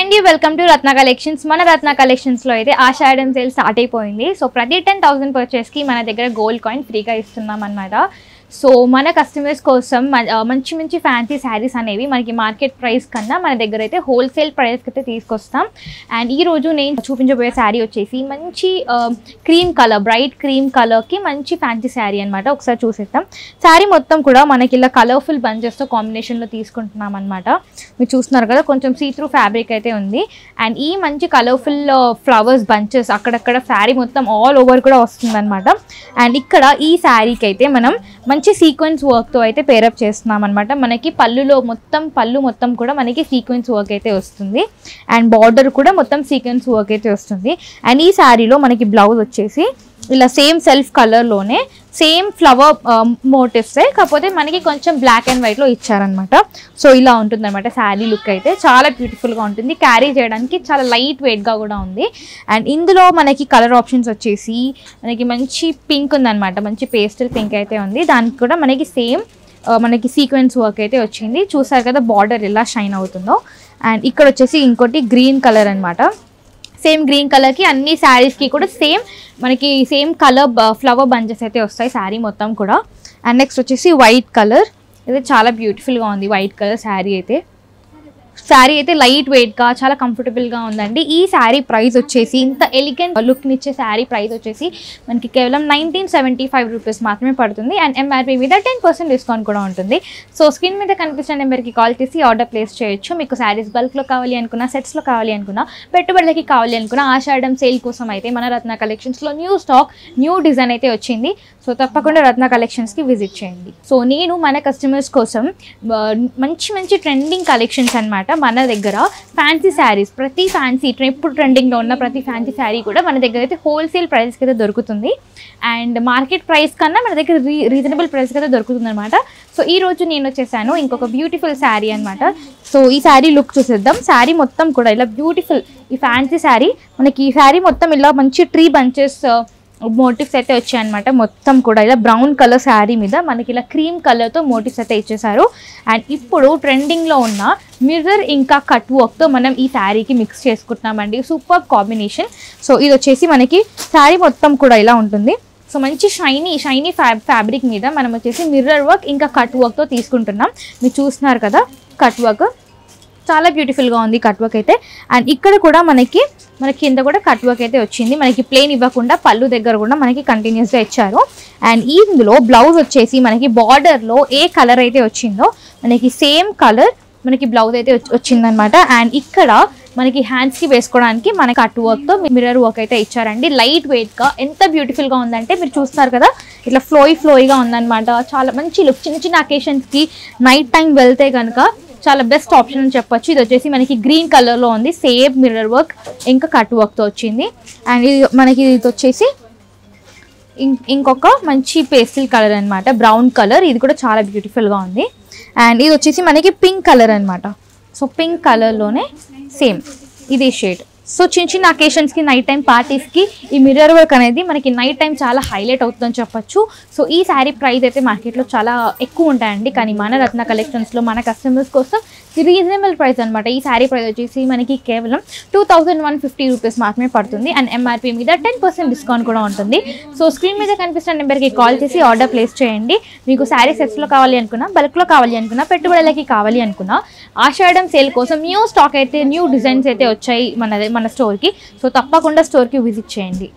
అండి welcome to Ratna collections. మన రత్న collections లో అయితే ఆషాఢం సేల్ స్టార్ట్ అయిపోయింది. సో ప్రతి 10,000 పర్చేస్ కి మన దగ్గర గోల్డ్ కాయిన్ ఫ్రీగా ఇస్తున్నాం అన్నమాట. సో మన కస్టమర్స్ కోసం మంచి మంచి ఫ్యాన్సీ శారీస్ అనేవి మనకి మార్కెట్ ప్రైస్ కన్నా మన దగ్గర అయితే హోల్సేల్ ప్రైస్కి అయితే తీసుకొస్తాం. అండ్ ఈరోజు నేను చూపించబోయే శారీ వచ్చేసి మంచి క్రీమ్ కలర్, బ్రైట్ క్రీమ్ కలర్కి మంచి ఫ్యాన్సీ శారీ అనమాట. ఒకసారి చూసేద్దాం. శారీ మొత్తం కూడా మనకి ఇలా కలర్ఫుల్ బంచెస్తో కాంబినేషన్లో తీసుకుంటున్నాం అనమాట. మీరు చూస్తున్నారు కదా, కొంచెం సీ త్రూ ఫ్యాబ్రిక్ అయితే ఉంది. అండ్ ఈ మంచి కలర్ఫుల్ ఫ్లవర్స్ బంచెస్ అక్కడక్కడ శారీ మొత్తం ఆల్ ఓవర్ కూడా వస్తుంది అనమాట. అండ్ ఇక్కడ ఈ శారీకి అయితే మనం మంచి సీక్వెన్స్ వర్క్తో అయితే పేరప్ చేస్తున్నాం అనమాట. మనకి పళ్ళు మొత్తం కూడా మనకి సీక్వెన్స్ వర్క్ అయితే వస్తుంది. అండ్ బార్డర్ కూడా మొత్తం సీక్వెన్స్ వర్క్ అయితే వస్తుంది. అండ్ ఈ శారీలో మనకి బ్లౌజ్ వచ్చేసి ఇలా సేమ్ సెల్ఫ్ కలర్లోనే సేమ్ ఫ్లవర్ మోటివ్సే, కాకపోతే మనకి కొంచెం బ్లాక్ అండ్ వైట్లో ఇచ్చారనమాట. సో ఇలా ఉంటుందన్నమాట శారీ లుక్ అయితే. చాలా బ్యూటిఫుల్గా ఉంటుంది, క్యారీ చేయడానికి చాలా లైట్ వెయిట్గా కూడా ఉంది. అండ్ ఇందులో మనకి కలర్ ఆప్షన్స్ వచ్చేసి మనకి మంచి పింక్ ఉందన్నమాట, మంచి పేస్టల్ పింక్ అయితే ఉంది. దానికి కూడా మనకి సేమ్ మనకి సీక్వెన్స్ వర్క్ అయితే వచ్చింది. చూసారు కదా బార్డర్ ఎలా షైన్ అవుతుందో. అండ్ ఇక్కడ వచ్చేసి ఇంకోటి గ్రీన్ కలర్ అనమాట. సేమ్ గ్రీన్ కలర్కి అన్ని శారీస్కి కూడా మనకి సేమ్ కలర్ ఫ్లవర్ బంచెస్ అయితే వస్తాయి శారీ మొత్తం కూడా. అండ్ నెక్స్ట్ వచ్చేసి వైట్ కలర్. ఇది చాలా బ్యూటిఫుల్గా ఉంది వైట్ కలర్ శారీ అయితే. శారీ అయితే లైట్ వెయిట్గా చాలా కంఫర్టబుల్గా ఉందండి. ఈ శారీ ప్రైస్ వచ్చేసి, ఇంత ఎలిగెంట్ లుక్ని ఇచ్చే శారీ ప్రైస్ వచ్చేసి మనకి కేవలం 1975 రూపీస్ మాత్రమే పడుతుంది. అండ్ ఎంఆర్పీ మీద 10% డిస్కౌంట్ కూడా ఉంటుంది. సో స్క్రీన్ మీద కనిపిస్తున్న నెంబర్కి కాల్ చేసి ఆర్డర్ ప్లేస్ చేయొచ్చు. మీకు శారీస్ బల్క్లో కావాలి అనుకున్నా, సెట్స్లో కావాలి అనుకున్నా, పెట్టుబడులకి కావాలి అనుకున్నా, ఆషాఢం సేల్ కోసం అయితే మన రత్న కలెక్షన్స్లో న్యూ స్టాక్, న్యూ డిజైన్ అయితే వచ్చింది. సో తప్పకుండా రత్న కలెక్షన్స్కి విజిట్ చేయండి. సో నేను మన కస్టమర్స్ కోసం మంచి మంచి ట్రెండింగ్ కలెక్షన్స్ అనమాట. మన దగ్గర ఫ్యాన్సీ శారీస్, ప్రతి ఫ్యాన్సీ ఇప్పుడు ట్రెండింగ్లో ఉన్న ప్రతి ఫ్యాన్సీ శారీ కూడా మన దగ్గర అయితే హోల్సేల్ ప్రైస్కి అయితే దొరుకుతుంది. అండ్ మార్కెట్ ప్రైస్ కన్నా మన దగ్గర రీజనబుల్ ప్రైస్కి అయితే దొరుకుతుంది అనమాట. సో ఈరోజు నేను వచ్చేసాను ఇంకొక బ్యూటిఫుల్ శారీ అనమాట. సో ఈ శారీ లుక్ చూసేద్దాం. శారీ మొత్తం కూడా ఇలా బ్యూటిఫుల్, ఈ ఫ్యాన్సీ శారీ మనకి ఈ శారీ మొత్తం ఇలా మంచి ట్రీ బంచెస్ మోటివ్స్ అయితే వచ్చాయన్నమాట. మొత్తం కూడా ఇలా బ్రౌన్ కలర్ శారీ మీద మనకి ఇలా క్రీమ్ కలర్తో మోటివ్స్ అయితే ఇచ్చేసారు. అండ్ ఇప్పుడు ట్రెండింగ్లో ఉన్న మిర్రర్ ఇంకా కట్ వర్క్తో మనం ఈ శారీకి మిక్స్ చేసుకుంటున్నామండి. Super combination. సో ఇది వచ్చేసి మనకి శారీ మొత్తం కూడా ఇలా ఉంటుంది. సో మంచి షైనీ ఫ్యాబ్రిక్ మీద మనం వచ్చేసి మిర్రర్ వర్క్ ఇంకా కట్ వర్క్తో తీసుకుంటున్నాం. మీరు చూస్తున్నారు కదా కట్ వర్క్, చాలా బ్యూటిఫుల్గా ఉంది కట్ వర్క్ అయితే. అండ్ ఇక్కడ కూడా మనకి కింద కూడా కట్ వర్క్ అయితే వచ్చింది. మనకి ప్లెయిన్ ఇవ్వకుండా పళ్ళు దగ్గర కూడా మనకి కంటిన్యూస్గా ఇచ్చారు. అండ్ ఇందులో బ్లౌజ్ వచ్చేసి మనకి బార్డర్లో ఏ కలర్ అయితే వచ్చిందో మనకి సేమ్ కలర్ మనకి బ్లౌజ్ అయితే వచ్చిందనమాట. అండ్ ఇక్కడ మనకి హ్యాండ్స్కి వేసుకోవడానికి మనకి కట్ వర్క్తో మిర్రర్ వర్క్ అయితే ఇచ్చారండి. లైట్ వెయిట్గా ఎంత బ్యూటిఫుల్గా ఉందంటే మీరు చూస్తారు కదా, ఇట్లా ఫ్లోయిగా ఉందన్నమాట. చాలా మంచి లుక్. చిన్న చిన్న అకేషన్స్కి నైట్ టైం వెళ్తే కనుక చాలా బెస్ట్ ఆప్షన్ అని చెప్పొచ్చు. ఇది వచ్చేసి మనకి గ్రీన్ కలర్లో ఉంది, సేమ్ మిర్రర్ వర్క్ ఇంకా కట్ వర్క్తో వచ్చింది. అండ్ ఇది మనకి ఇది వచ్చేసి ఇంకొక మంచి పేస్టల్ కలర్ అనమాట, బ్రౌన్ కలర్. ఇది కూడా చాలా బ్యూటిఫుల్గా ఉంది. అండ్ ఇది వచ్చేసి మనకి పింక్ కలర్ అనమాట. సో పింక్ కలర్లోనే సేమ్ ఇదే షేడ్. సో చిన్న అకేషన్స్కి, నైట్ టైం పార్టీస్కి ఈ మిర్రర్ వర్క్ అనేది మనకి నైట్ టైం చాలా హైలైట్ అవుతుందని చెప్పొచ్చు. సో ఈ శారీ ప్రైస్ అయితే మార్కెట్లో చాలా ఎక్కువ ఉంటాయండి, కానీ మన రత్న కలెక్షన్స్లో మన కస్టమర్స్ కోసం రీజనబుల్ ప్రైస్ అనమాట. ఈ శారీ ప్రైస్ వచ్చేసి మనకి కేవలం 2150 రూపీస్ మాత్రమే పడుతుంది. అండ్ ఎంఆర్పీ మీద 10% డిస్కౌంట్ కూడా ఉంటుంది. సో స్క్రీన్ మీద కనిపిస్తున్న నెంబర్కి కాల్ చేసి ఆర్డర్ ప్లేస్ చేయండి. మీకు శారీ సెట్స్లో కావాలి అనుకున్నా, బల్క్లో కావాలి అనుకున్నా, పెట్టుబడులకి కావాలి అనుకున్నా, ఆషాఢం సేల్ కోసం న్యూ స్టాక్ అయితే, న్యూ డిజైన్స్ అయితే వచ్చాయి మన స్టోర్కి. సో తప్పకుండా స్టోర్కి విజిట్ చేయండి.